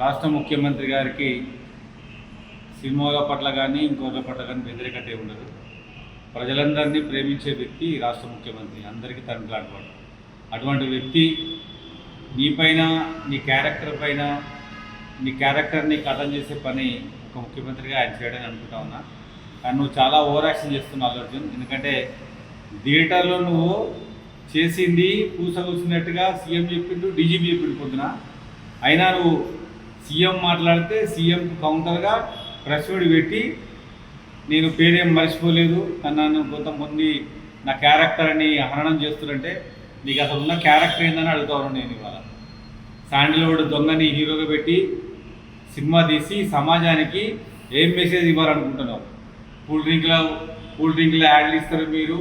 రాష్ట్ర ముఖ్యమంత్రి గారికి సినిమాల పట్ల కానీ ఇంకోళ్ళ పట్ల కానీ వ్యతిరేకత ఉండదు. ప్రజలందరినీ ప్రేమించే వ్యక్తి రాష్ట్ర ముఖ్యమంత్రి, అందరికీ తండ్రి లాంటివాడు. అటువంటి వ్యక్తి నీపైన, నీ క్యారెక్టర్ పైన, నీ క్యారెక్టర్ని కథం చేసే పని ఒక ముఖ్యమంత్రిగా ఆయన చేయడని అనుకుంటా ఉన్నా. కానీ నువ్వు చాలా ఓవర్ యాక్షన్ చేస్తున్నావు అల్లు అర్జున్. ఎందుకంటే థియేటర్లో నువ్వు చేసింది పూసగూసినట్టుగా సీఎం చెప్పిండు, డీజీపీ చెప్పిండు పొద్దున. అయినా నువ్వు సీఎం మాట్లాడితే సీఎంకు కౌంటర్గా ప్రెస్ మీట్ పెట్టి నేను పేరేం మర్చిపోలేదు కానీ నన్ను కొంతమంది నా క్యారెక్టర్ని హననం చేస్తుంటే నీకు అసలు ఉన్న క్యారెక్టర్ ఏందని అడుగుతాను నేను. ఇవాళ శాండిల్వుడ్ దొంగని హీరోగా పెట్టి సినిమా తీసి సమాజానికి ఏం మెసేజ్ ఇవ్వాలనుకుంటున్నావు? కూల్ డ్రింక్లో యాడ్లు ఇస్తారు మీరు,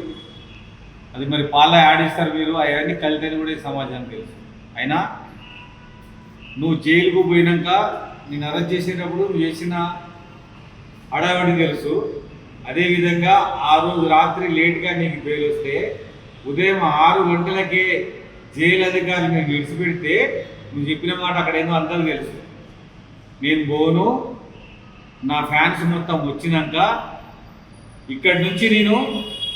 అది మరి పాల యాడ్ ఇస్తారు మీరు, అవన్నీ కలితని కూడా సమాజానికి తెలుసు. అయినా నువ్వు జైలుకు పోయినాక నేను అరెస్ట్ చేసేటప్పుడు నువ్వు చేసిన హడావిడి తెలుసు. అదేవిధంగా ఆ రోజు రాత్రి లేట్గా నీకు బెయిల్ వస్తే ఉదయం 6 గంటలకే జైలు అధికారులు నేను విడిచిపెడితే నువ్వు చెప్పిన మాట అక్కడేందో అందరికీ తెలుసు. నేను పోను, నా ఫ్యాన్స్ మొత్తం వచ్చినాక ఇక్కడి నుంచి నేను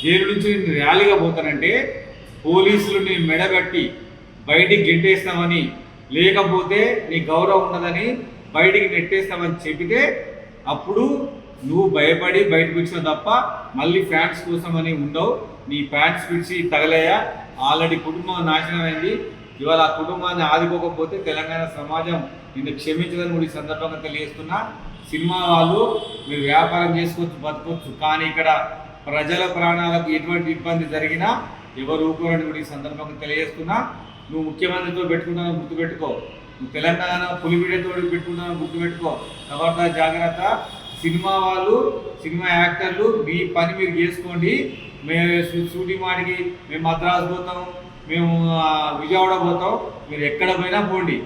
జైలు నుంచి నేను ర్యాలీగా పోతానంటే పోలీసులు నేను మెడబెట్టి బయటికి గెంటేస్తామని, లేకపోతే నీ గౌరవం ఉండదని బయటికి నెట్టేస్తామని చెబితే అప్పుడు నువ్వు భయపడి బయటకు వచ్చిన తప్ప మళ్ళీ ఫ్యాన్స్ కోసం అని ఉండవు. నీ ఫ్యాన్స్ పిలిచి తగలయ్యా, ఆల్రెడీ కుటుంబం నాశనం అయింది. ఇవాళ ఆ కుటుంబాన్ని ఆదుకోకపోతే తెలంగాణ సమాజం నిన్ను క్షమించదని కూడా ఈ సందర్భంగా తెలియజేస్తున్నా. సినిమా వాళ్ళు మీరు వ్యాపారం చేసుకోవచ్చు, బతకొచ్చు, కానీ ఇక్కడ ప్రజల ప్రాణాలకు ఎటువంటి ఇబ్బంది జరిగినా ఎవరు ఊరుకోరని కూడా ఈ సందర్భంగా తెలియజేస్తున్నా. నువ్వు ముఖ్యమంత్రితో పెట్టుకుంటానో గుర్తుపెట్టుకో, నువ్వు తెలంగాణ పులిబిడ్డతో పెట్టుకుంటానో గుర్తుపెట్టుకో. కాబట్టి జాగ్రత్త. సినిమా వాళ్ళు, సినిమా యాక్టర్లు మీ పని మీరు చేసుకోండి. మేము షూటింగ్ వాడికి మేము మద్రాసు పోతాం, మేము విజయవాడ పోతాం, మీరు ఎక్కడ పోయినా పోండి.